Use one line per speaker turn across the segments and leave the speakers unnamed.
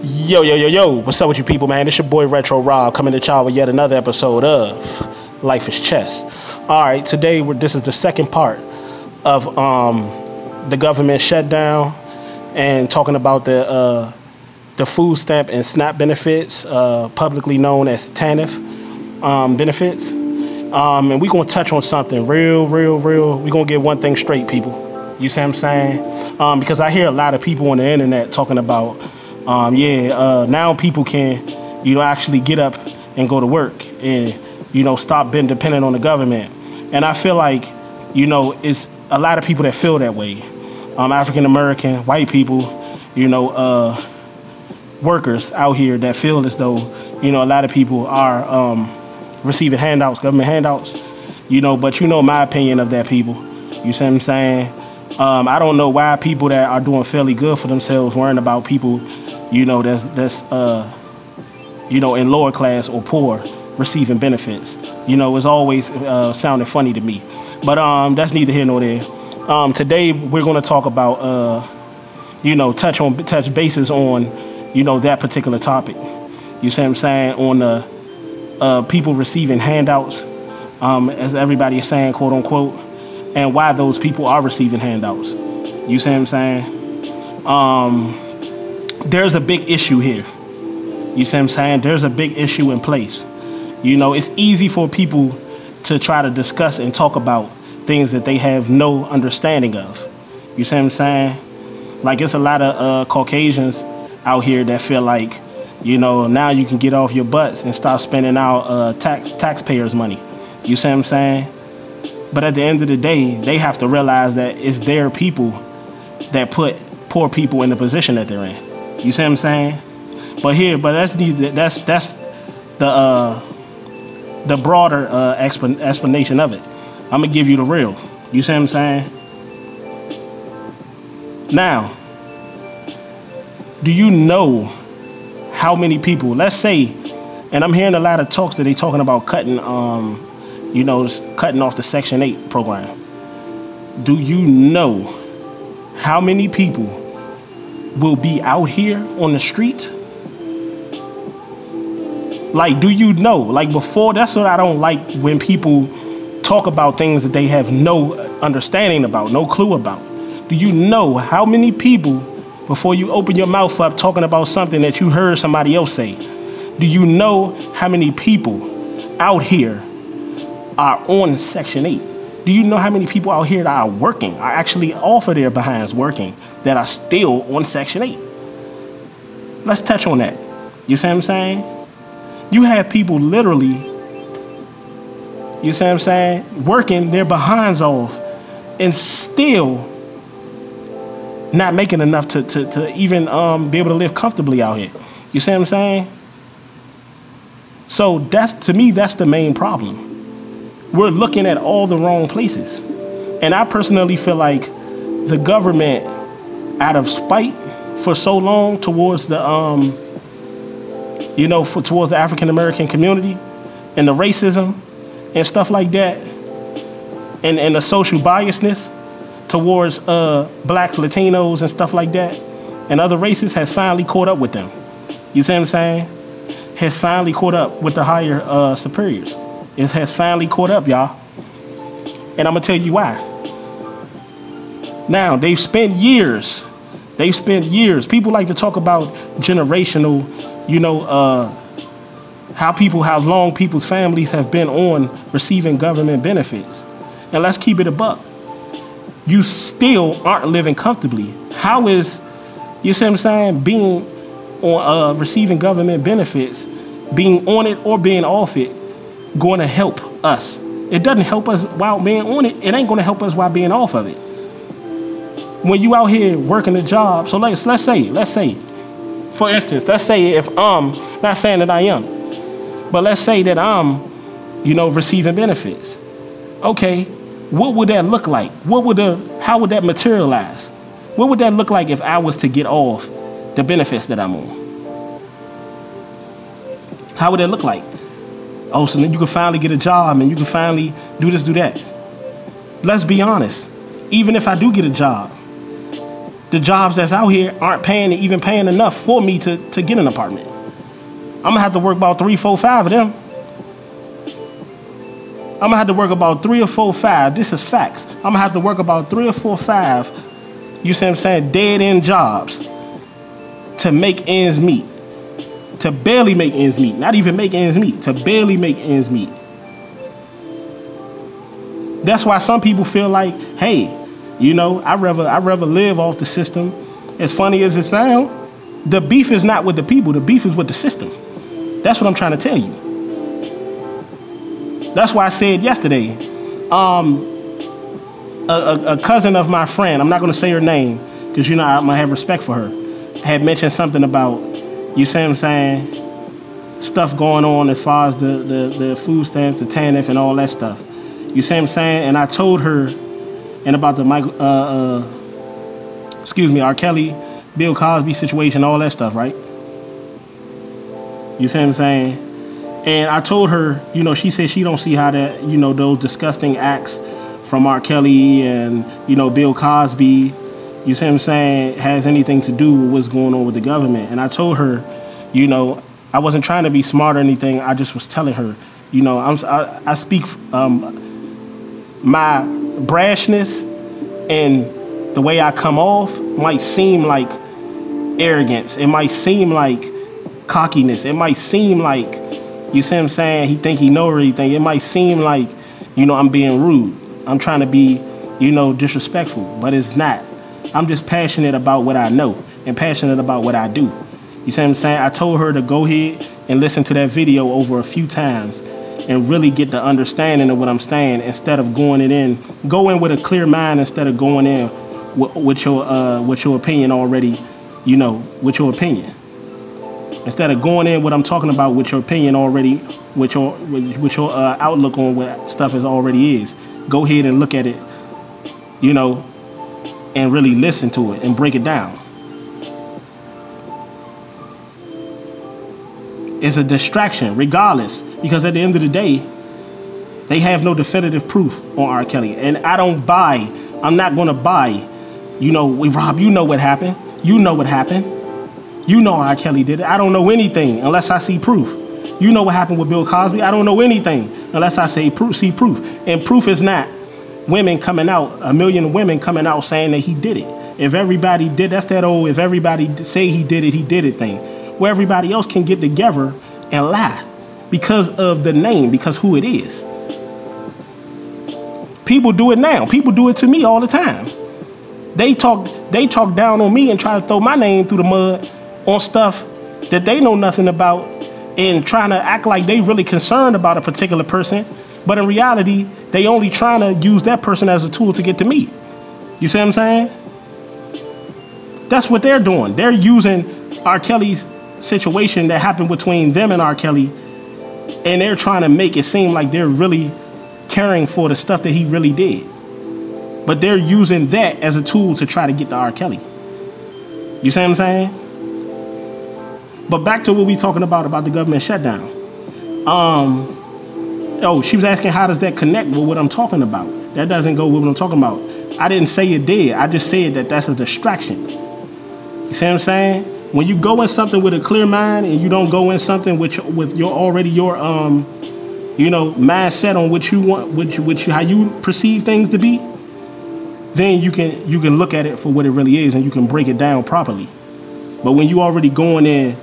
Yo, yo, yo, yo, what's up with you people, man? It's your boy Retro Rob coming to y'all with yet another episode of Life is Chess. All right, today this is the second part of the government shutdown and talking about the food stamp and SNAP benefits, publicly known as TANF benefits. And we're going to touch on something real. We're going to get one thing straight, people. You see what I'm saying? Because I hear a lot of people on the internet talking about, now people can, actually get up and go to work and, stop being dependent on the government. And I feel like, it's a lot of people that feel that way. African-American, white people, workers out here that feel as though, a lot of people are receiving handouts, government handouts, but my opinion of that, people. You see what I'm saying? I don't know why people that are doing fairly good for themselves worrying about people, that's in lower class or poor receiving benefits. It's always sounding funny to me. But that's neither here nor there. Today we're going to talk about, touch bases on, that particular topic. You see what I'm saying? On the people receiving handouts, as everybody is saying, quote unquote. And why those people are receiving handouts. You see what I'm saying? There's a big issue here. You see what I'm saying? There's a big issue in place. It's easy for people to try to discuss and talk about things that they have no understanding of. You see what I'm saying? Like, it's a lot of Caucasians out here that feel like, now you can get off your butts and stop spending out taxpayers' money. You see what I'm saying? But at the end of the day, they have to realize that it's their people that put poor people in the position that they're in. You see what I'm saying? But that's the broader explanation of it. I'm gonna give you the real. You see what I'm saying? Now, do you know how many people? Let's say, and I'm hearing a lot of talks that they talking about cutting. Cutting off the Section 8 program. Do you know how many people will be out here on the street? Like, do you know? Like, before, that's what I don't like, when people talk about things that they have no understanding about, no clue about. Do you know how many people, before you open your mouth up talking about something that you heard somebody else say, do you know how many people out here are on Section 8? Do you know how many people out here that are working, are actually off of their behinds working, that are still on Section 8? Let's touch on that. You see what I'm saying? You have people literally, you see what I'm saying, working their behinds off and still not making enough to even be able to live comfortably out here. You see what I'm saying? So to me, that's the main problem. We're looking at all the wrong places. And I personally feel like the government, out of spite for so long towards the, towards the African-American community and the racism and stuff like that, and the social biasness towards blacks, Latinos, and stuff like that, and other races, has finally caught up with them. You see what I'm saying? Has finally caught up with the higher superiors. It has finally caught up, y'all. And I'm going to tell you why. Now, they've spent years. People like to talk about generational, how long people's families have been on receiving government benefits. And let's keep it a buck. You still aren't living comfortably. How is, you see what I'm saying, being on receiving government benefits, being on it or being off it, going to help us? It doesn't help us while being on it. It ain't going to help us while being off of it. When you out here working a job, so let's say, for instance, let's say if not saying that I am, but let's say that I'm, receiving benefits. Okay, what would that look like? How would that materialize? What would that look like if I was to get off the benefits that I'm on? How would that look like? Oh, so then you can finally get a job and you can finally do this, do that. Let's be honest. Even if I do get a job, the jobs that's out here aren't even paying enough for me to get an apartment. I'm gonna have to work about 3, 4, 5 of them. I'm gonna have to work about 3 or 4, 5. This is facts. I'm gonna have to work about 3 or 4, 5, you see what I'm saying, dead end jobs to make ends meet. To barely make ends meet. Not even make ends meet. To barely make ends meet. That's why some people feel like, hey, you know, I'd rather live off the system. As funny as it sounds, the beef is not with the people. The beef is with the system. That's what I'm trying to tell you. That's why I said yesterday, a cousin of my friend, I'm not going to say her name because, you know, I'm going to have respect for her, had mentioned something about, you see what I'm saying, stuff going on as far as the food stamps, the TANF, and all that stuff. You see what I'm saying? And I told her, and about the R. Kelly, Bill Cosby situation, all that stuff, right? You see what I'm saying? And I told her, you know, she said she don't see how that, you know, those disgusting acts from R. Kelly and, you know, Bill Cosby, you see what I'm saying, has anything to do with what's going on with the government. And I told her, you know, I wasn't trying to be smart or anything. I just was telling her, you know, I speak my brashness and the way I come off might seem like arrogance. It might seem like cockiness. It might seem like, you see what I'm saying, he think he know everything. It might seem like, you know, I'm being rude. I'm trying to be, you know, disrespectful, but it's not. I'm just passionate about what I know and passionate about what I do. You see what I'm saying? I told her to go ahead and listen to that video over a few times and really get the understanding of what I'm saying instead of go in with a clear mind instead of going in with your opinion already, you know, with your opinion. Instead of going in what I'm talking about with your opinion already, with your outlook on what stuff is already is. Go ahead and look at it, you know, and really listen to it and break it down. It's a distraction, regardless, because at the end of the day, they have no definitive proof on R. Kelly. And I'm not going to buy, you know, Rob, you know what happened. You know what happened. You know R. Kelly did it. I don't know anything unless I see proof. You know what happened with Bill Cosby. I don't know anything unless I see proof. And proof is not women coming out, 1 million women coming out saying that he did it. If everybody did, that's that old, if everybody say he did it thing. Where everybody else can get together and lie because of the name, because who it is. People do it now. People do it to me all the time. They talk down on me and try to throw my name through the mud on stuff that they know nothing about and trying to act like they really concerned about a particular person. But in reality, they only trying to use that person as a tool to get to me. You see what I'm saying? That's what they're doing. They're using R. Kelly's situation that happened between them and R. Kelly, and they're trying to make it seem like they're really caring for the stuff that he really did. But they're using that as a tool to try to get to R. Kelly. You see what I'm saying? But back to what we talking about the government shutdown. She was asking how does that connect with what I'm talking about? That doesn't go with what I'm talking about. I didn't say it did. I just said that that's a distraction. You see what I'm saying? When you go in something with a clear mind and you don't go in something with your mindset on what you want, how you perceive things to be, then you can look at it for what it really is and you can break it down properly. But when you already going in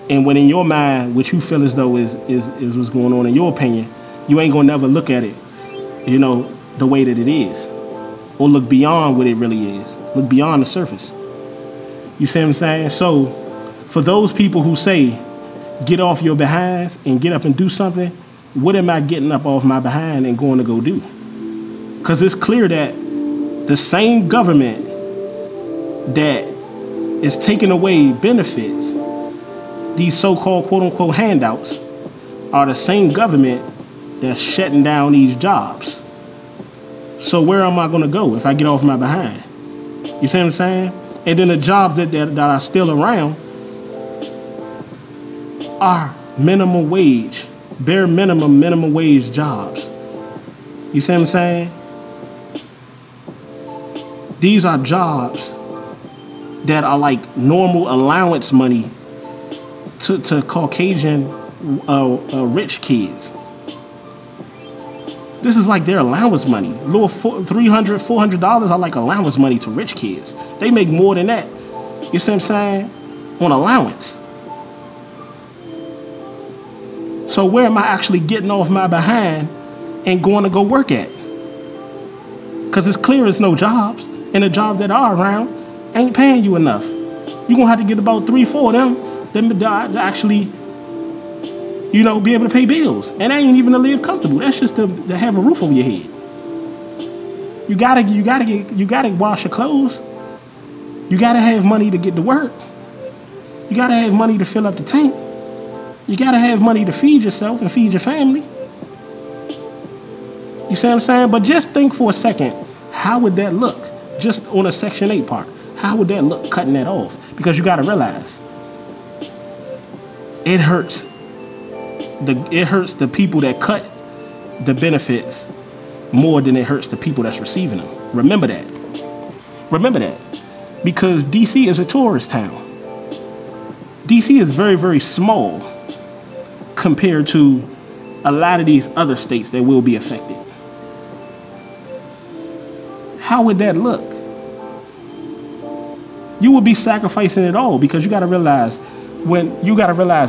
and when in your mind what you feel as though is what's going on in your opinion, you ain't gonna never look at it, you know, the way that it is, or look beyond what it really is, look beyond the surface. You see what I'm saying? So for those people who say, get off your behinds and get up and do something, what am I getting up off my behind and going to go do? Because it's clear that the same government that is taking away benefits, these so-called quote-unquote handouts, are the same government that's shutting down these jobs. So where am I going to go if I get off my behind? You see what I'm saying? And then the jobs that are still around are minimum wage, bare minimum wage jobs. You see what I'm saying? These are jobs that are like normal allowance money to Caucasian rich kids. This is like their allowance money. Little $300, $400 are like allowance money to rich kids. They make more than that. You see what I'm saying? On allowance. So where am I actually getting off my behind and going to go work at? Because it's clear it's no jobs. And the jobs that are around ain't paying you enough. You're going to have to get about 3-4 of them to actually, you know, be able to pay bills. And that ain't even to live comfortable. That's just to have a roof over your head. You gotta wash your clothes. You gotta have money to get to work. You gotta have money to fill up the tank. You gotta have money to feed yourself and feed your family. You see what I'm saying? But just think for a second, how would that look? Just on a Section 8 part. How would that look cutting that off? Because you gotta realize, it hurts the people that cut the benefits more than it hurts the people that's receiving them. Remember that. Remember that. Because DC is a tourist town. DC is very, very small compared to a lot of these other states that will be affected. How would that look? You would be sacrificing it all, because you got to realize,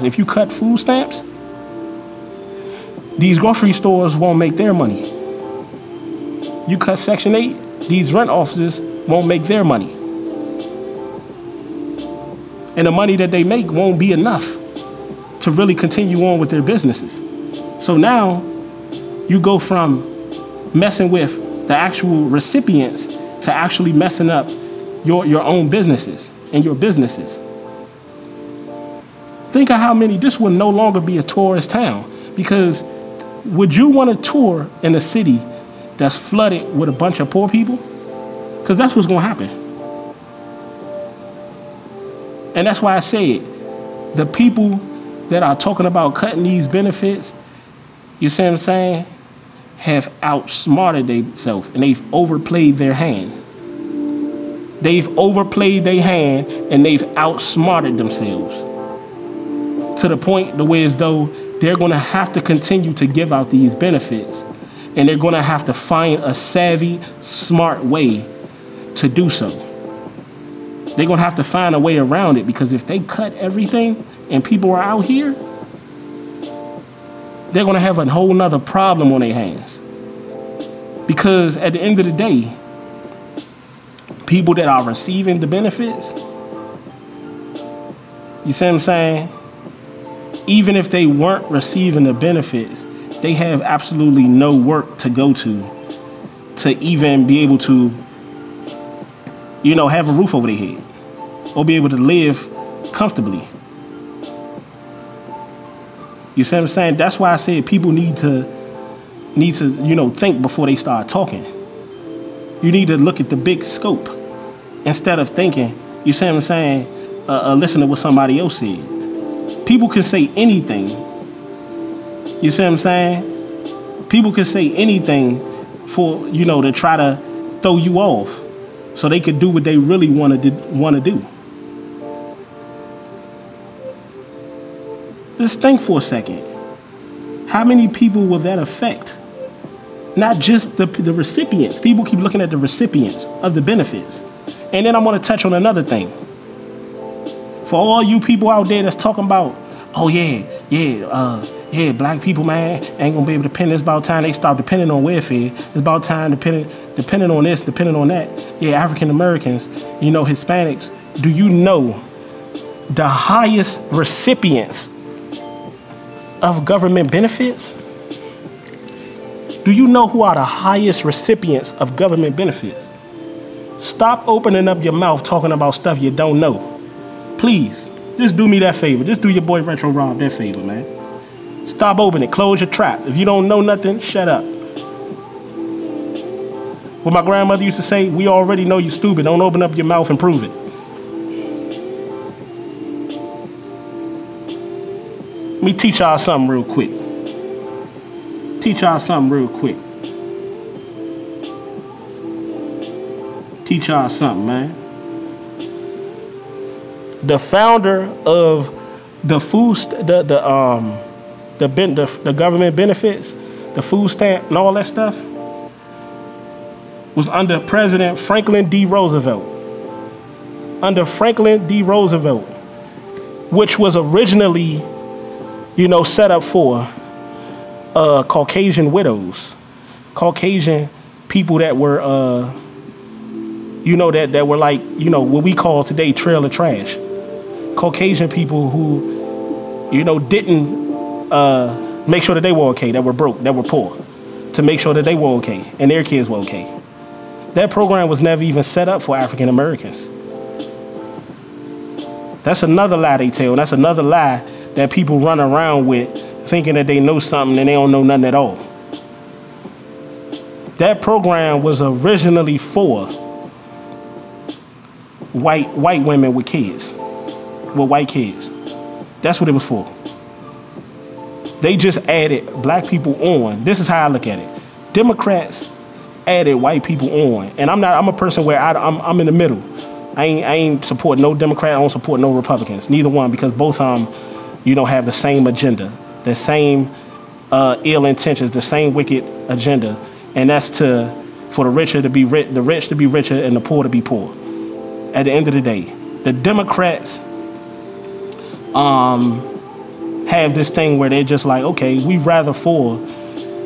if you cut food stamps, these grocery stores won't make their money. You cut Section 8, these rent offices won't make their money. And the money that they make won't be enough to really continue on with their businesses. So now you go from messing with the actual recipients to actually messing up your own businesses and your businesses. Think of how many, this will no longer be a tourist town, because would you want to tour in a city that's flooded with a bunch of poor people? Because that's what's going to happen. And that's why I said, the people that are talking about cutting these benefits, you see what I'm saying, have outsmarted themselves, and they've overplayed their hand. They've overplayed their hand, and they've outsmarted themselves to the point the way as though they're going to have to continue to give out these benefits, and they're going to have to find a savvy, smart way to do so. They're going to have to find a way around it, because if they cut everything and people are out here, they're going to have a whole nother problem on their hands. Because at the end of the day, people that are receiving the benefits, you see what I'm saying? Even if they weren't receiving the benefits, they have absolutely no work to go to even be able to, you know, have a roof over their head or be able to live comfortably. You see what I'm saying? That's why I said people need to, you know, think before they start talking. You need to look at the big scope instead of thinking, you see what I'm saying, listen to what somebody else said. People can say anything. You see what I'm saying? People can say anything for, you know, to try to throw you off so they could do what they really want to do. Just think for a second. How many people will that affect? Not just the recipients. People keep looking at the recipients of the benefits. And then I want to touch on another thing. For all you people out there that's talking about, oh yeah, black people, man, ain't gonna be able to depend. It's about time they stop depending on welfare. It's about time depending on this, depending on that. Yeah, African Americans, you know, Hispanics. Do you know the highest recipients of government benefits? Do you know who are the highest recipients of government benefits? Stop opening up your mouth talking about stuff you don't know. Please, just do me that favor. Just do your boy Retro Rob that favor, man. Stop opening it. Close your trap. If you don't know nothing, shut up. What my grandmother used to say, we already know you stupid. Don't open up your mouth and prove it. Let me teach y'all something real quick. Teach y'all something real quick. Teach y'all something, man. The founder of the the government benefits, the food stamp and all that stuff, was under President Franklin D. Roosevelt. Under Franklin D. Roosevelt, which was originally, set up for Caucasian widows, Caucasian people that were, that were like, what we call today trailer trash. Caucasian people who, didn't make sure that they were okay, that were broke, that were poor, to make sure that they were okay and their kids were okay. That program was never even set up for African Americans. That's another lie they tell. That's another lie that people run around with, thinking that they know something and they don't know nothing at all. That program was originally for white women with kids, with white kids. That's what it was for. They just added black people on. This is how I look at it. Democrats added white people on, and I'm a person where I'm in the middle. I ain't support no Democrat. I don't support no Republicans. Neither one, because both of them, have the same agenda, the same ill intentions, the same wicked agenda, and that's for the rich to be richer and the poor to be poor. At the end of the day, the Democrats have this thing where they're just like, okay, we'd rather for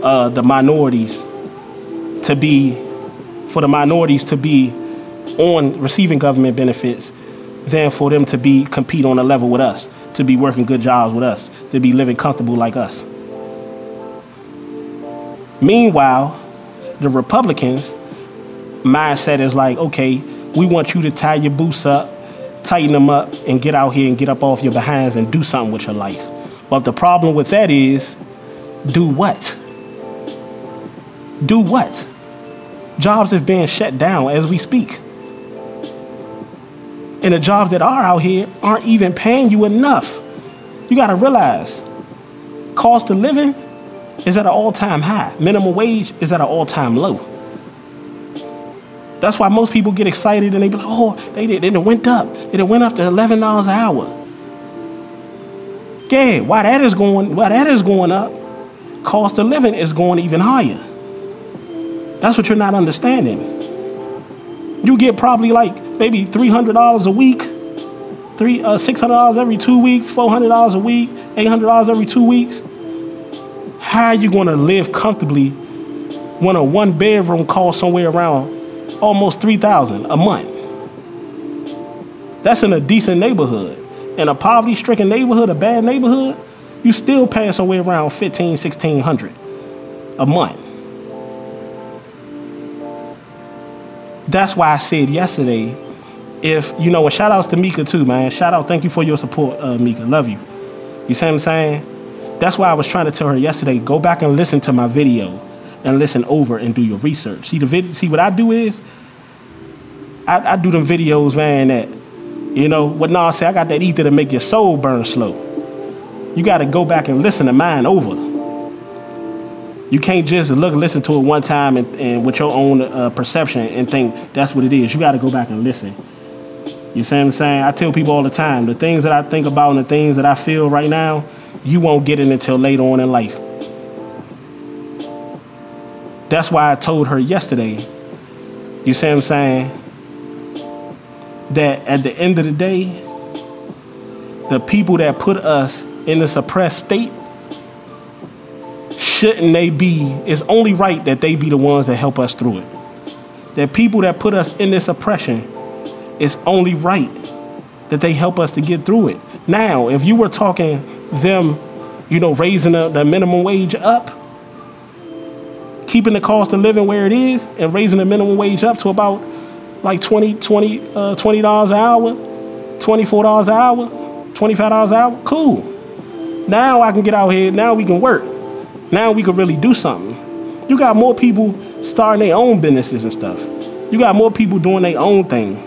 the minorities to be on receiving government benefits than for them to compete on a level with us, to be working good jobs with us, to be living comfortable like us. Meanwhile, the Republicans' mindset is like, okay, we want you to tie your boots up, tighten them up, and get out here and get up off your behinds and do something with your life. But the problem with that is, do what? Do what? Jobs have been shut down as we speak. And the jobs that are out here aren't even paying you enough. You got to realize, cost of living is at an all-time high. Minimum wage is at an all-time low. That's why most people get excited and they be like, oh, they went up. It went up to $11 an hour. Yeah, while that is going up, cost of living is going even higher. That's what you're not understanding. You get probably like maybe $300 a week, $600 every 2 weeks, $400 a week, $800 every 2 weeks. How are you going to live comfortably when a one bedroom costs somewhere around almost $3,000 a month? That's in a decent neighborhood. In a poverty-stricken neighborhood, a bad neighborhood, you still pay somewhere around $1,500, $1,600 a month. That's why I said yesterday, and shout outs to Mika too, man. Shout out, thank you for your support, Mika. Love you. You see what I'm saying? That's why I was trying to tell her yesterday, go back and listen to my video and listen over and do your research. See what I do is, I do them videos, man, that, what Nas say, I got that ether to make your soul burn slow. You got to go back and listen to mine over. You can't just listen to it one time and with your own perception and think that's what it is. You got to go back and listen. You see what I'm saying? I tell people all the time, the things that I think about and the things that I feel right now, you won't get it until later on in life. That's why I told her yesterday, you see what I'm saying, that at the end of the day, the people that put us in this oppressed state, shouldn't they be, it's only right that they be the ones that help us through it. The people that put us in this oppression, it's only right that they help us to get through it. Now, if you were talking them, raising the minimum wage up, keeping the cost of living where it is and raising the minimum wage up to about like $20 an hour, $24 an hour, $25 an hour, cool. Now I can get out here, now we can work. Now we can really do something. You got more people starting their own businesses and stuff. You got more people doing their own thing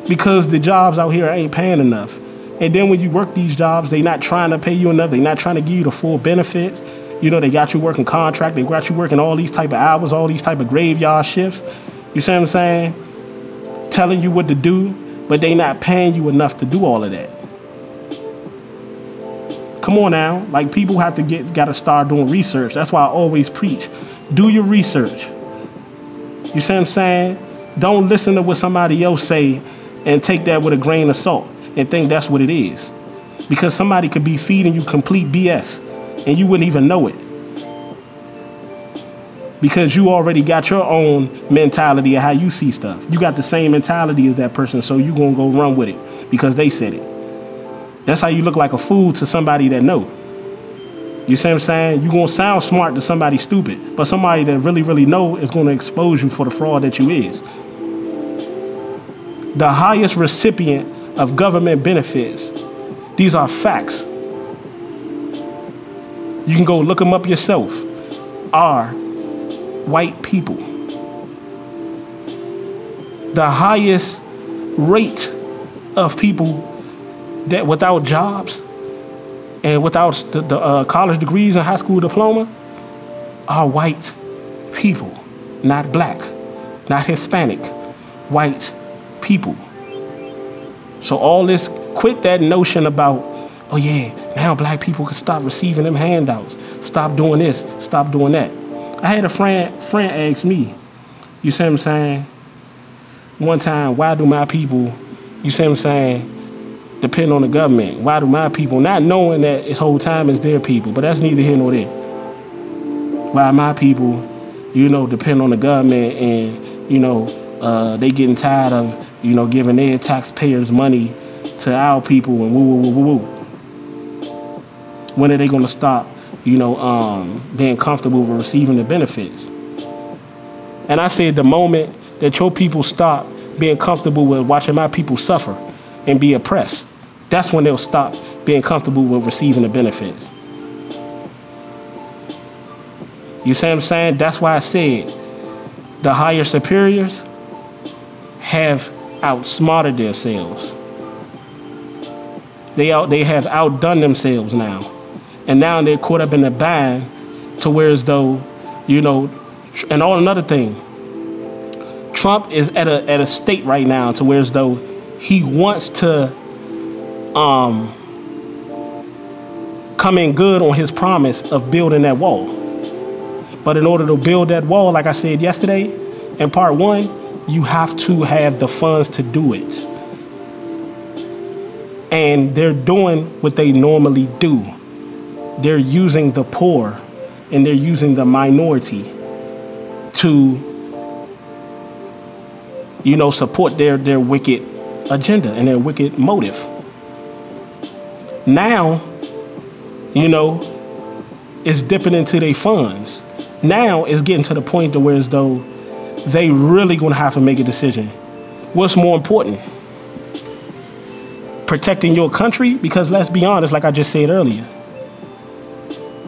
because the jobs out here ain't paying enough. And then when you work these jobs, they not trying to pay you enough. They not trying to give you the full benefits. They got you working contract. They got you working all these type of hours, all these type of graveyard shifts. You see what I'm saying? Telling you what to do, but they not paying you enough to do all of that. Come on now, like people have to gotta start doing research. That's why I always preach, do your research. You see what I'm saying? Don't listen to what somebody else say and take that with a grain of salt and think that's what it is. Because somebody could be feeding you complete BS and you wouldn't even know it. Because you already got your own mentality of how you see stuff. You got the same mentality as that person, so you gonna go run with it because they said it. That's how you look like a fool to somebody that know. You see what I'm saying? You're going to sound smart to somebody stupid, but somebody that really, really know is going to expose you for the fraud that you is. The highest recipient of government benefits, these are facts. You can go look them up yourself, are white people. The highest rate of people that without jobs and without the college degrees and high school diploma are white people, not black, not Hispanic, white people. So all this, quit that notion about, oh yeah, now black people can stop receiving them handouts, stop doing this, stop doing that. I had a friend ask me, you see what I'm saying, one time, why do my people, you see what I'm saying, depend on the government? Why do my people, not knowing that this whole time is their people, but that's neither here nor there. Why my people, depend on the government and, they getting tired of, giving their taxpayers money to our people and woo. When are they going to stop, being comfortable with receiving the benefits? And I said the moment that your people stop being comfortable with watching my people suffer and be oppressed, that's when they'll stop being comfortable with receiving the benefits. You see what I'm saying? That's why I said the higher superiors have outsmarted themselves. They have outdone themselves now. And now they're caught up in the bind to where as though, and all another thing, Trump is at a state right now to where as though he wants to come in good on his promise of building that wall. But in order to build that wall, like I said yesterday in part 1, you have to have the funds to do it. And they're doing what they normally do. They're using the poor and they're using the minority to, support their wicked agenda and their wicked motive. Now, it's dipping into their funds. Now it's getting to the point to where as though they really gonna have to make a decision. What's more important? Protecting your country? Because let's be honest, like I just said earlier,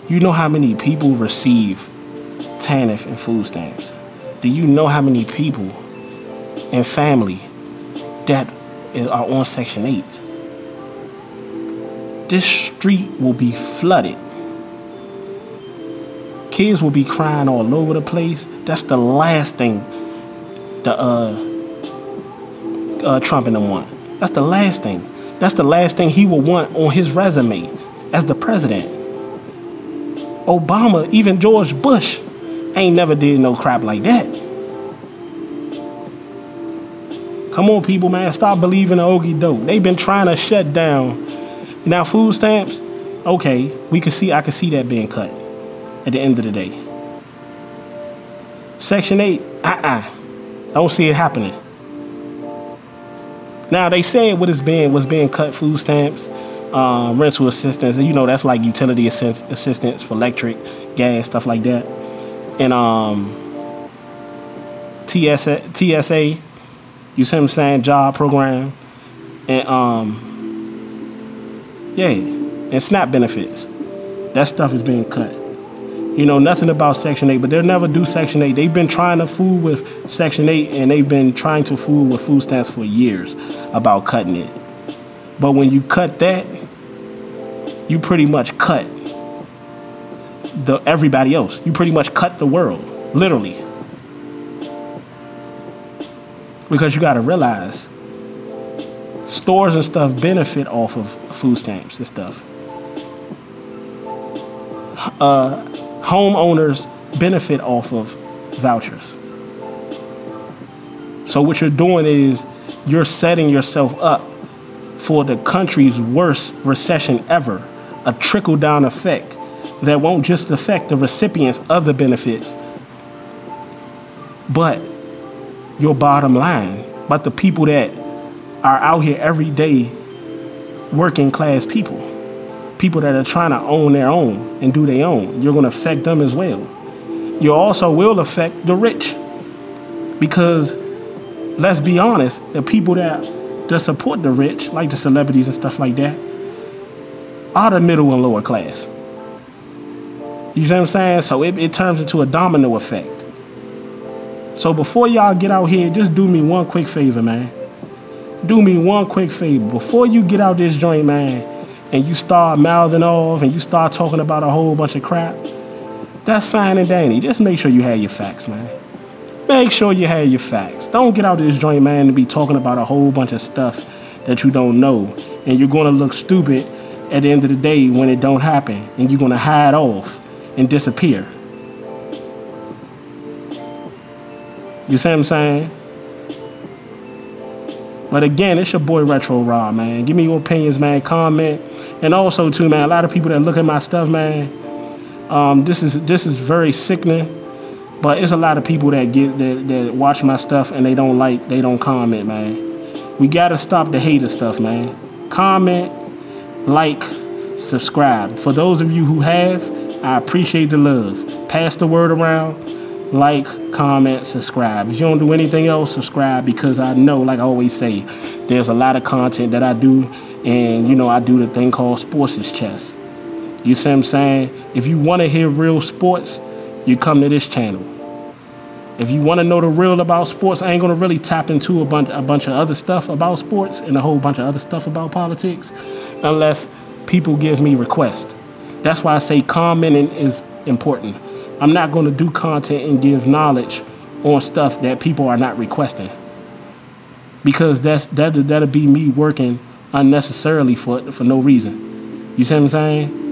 you know how many people receive TANF and food stamps? Do you know how many people and family that are on Section 8? This street will be flooded. Kids will be crying all over the place. That's the last thing Trump and them want. That's the last thing. That's the last thing he will want on his resume as the president. Obama, even George Bush, ain't never did no crap like that. Come on, people, man. Stop believing the okie doke. They've been trying to shut down. Now, food stamps, okay, I can see that being cut at the end of the day. Section 8, don't see it happening. Now, they said was being cut, food stamps, rental assistance, and that's like utility assistance for electric, gas, stuff like that. And TSA, you see what I'm saying, job program, and and SNAP benefits. That stuff is being cut. Nothing about Section 8, but they'll never do Section 8. They've been trying to fool with Section 8, and they've been trying to fool with food stamps for years about cutting it. But when you cut that, you pretty much cut everybody else. You pretty much cut the world, literally. Because you got to realize, Stores and stuff benefit off of food stamps and stuff. Homeowners benefit off of vouchers. So what you're doing is you're setting yourself up for the country's worst recession ever, a trickle-down effect that won't just affect the recipients of the benefits, but your bottom line, but the people that are out here every day, working class people that are trying to own their own and do their own. You're going to affect them as well. You also will affect the rich, because let's be honest, the people that support the rich, like the celebrities and stuff like that, are the middle and lower class. You see what I'm saying? So it turns into a domino effect. So before y'all get out here, just do me one quick favor, man. Do me one quick favor. Before you get out this joint, man, and you start mouthing off and you start talking about a whole bunch of crap, that's fine and dandy. Just make sure you have your facts, man. Make sure you have your facts. Don't get out this joint, man, and be talking about a whole bunch of stuff that you don't know. And you're going to look stupid at the end of the day when it don't happen. And you're going to hide off and disappear. You see what I'm saying? But again, it's your boy Retro Rob, man. Give me your opinions, man. Comment. And also, too, man, a lot of people that look at my stuff, man, this is very sickening. But it's a lot of people that watch my stuff and they don't comment, man. We gotta stop the hater stuff, man. Comment, like, subscribe. For those of you who have, I appreciate the love. Pass the word around. Like, comment, subscribe. If you don't do anything else, subscribe, because I know, like I always say, there's a lot of content that I do, and, you know, I do the thing called Sports is Chess. You see what I'm saying? If you want to hear real sports, you come to this channel. If you want to know the real about sports, I ain't going to really tap into a bunch of other stuff about sports and a whole bunch of other stuff about politics unless people give me requests. That's why I say commenting is important. I'm not going to do content and give knowledge on stuff that people are not requesting, because that'll be me working unnecessarily for no reason. You see what I'm saying?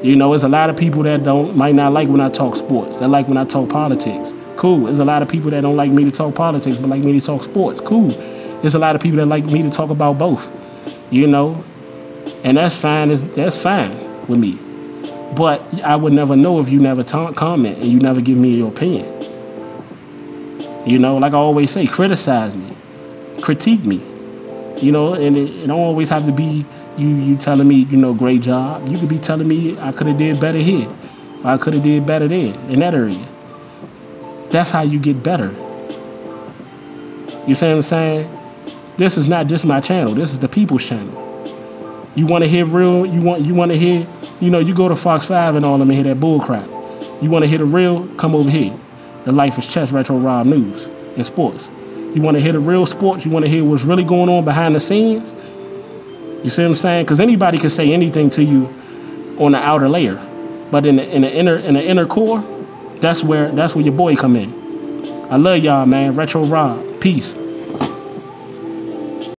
You know, there's a lot of people that might not like when I talk sports. They like when I talk politics. Cool. There's a lot of people that don't like me to talk politics but like me to talk sports. Cool. There's a lot of people that like me to talk about both. You know, and that's fine. That's fine with me. But I would never know if you never comment and you never give me your opinion. You know, like I always say, criticize me, critique me. You know, and it don't always have to be you telling me, you know, great job. You could be telling me I could have did better here, or I could have did better there, in that area. That's how you get better. You see what I'm saying? This is not just my channel. This is the people's channel. You want to hear real? You want to hear? You know, you go to Fox 5 and all them and hear that bull crap. You want to hear the real? Come over here. The Life is Chess Retro Rob News and Sports. You want to hear the real sports? You want to hear what's really going on behind the scenes? You see what I'm saying? Because anybody can say anything to you on the outer layer, but in the inner core, that's where your boy come in. I love y'all, man. Retro Rob. Peace.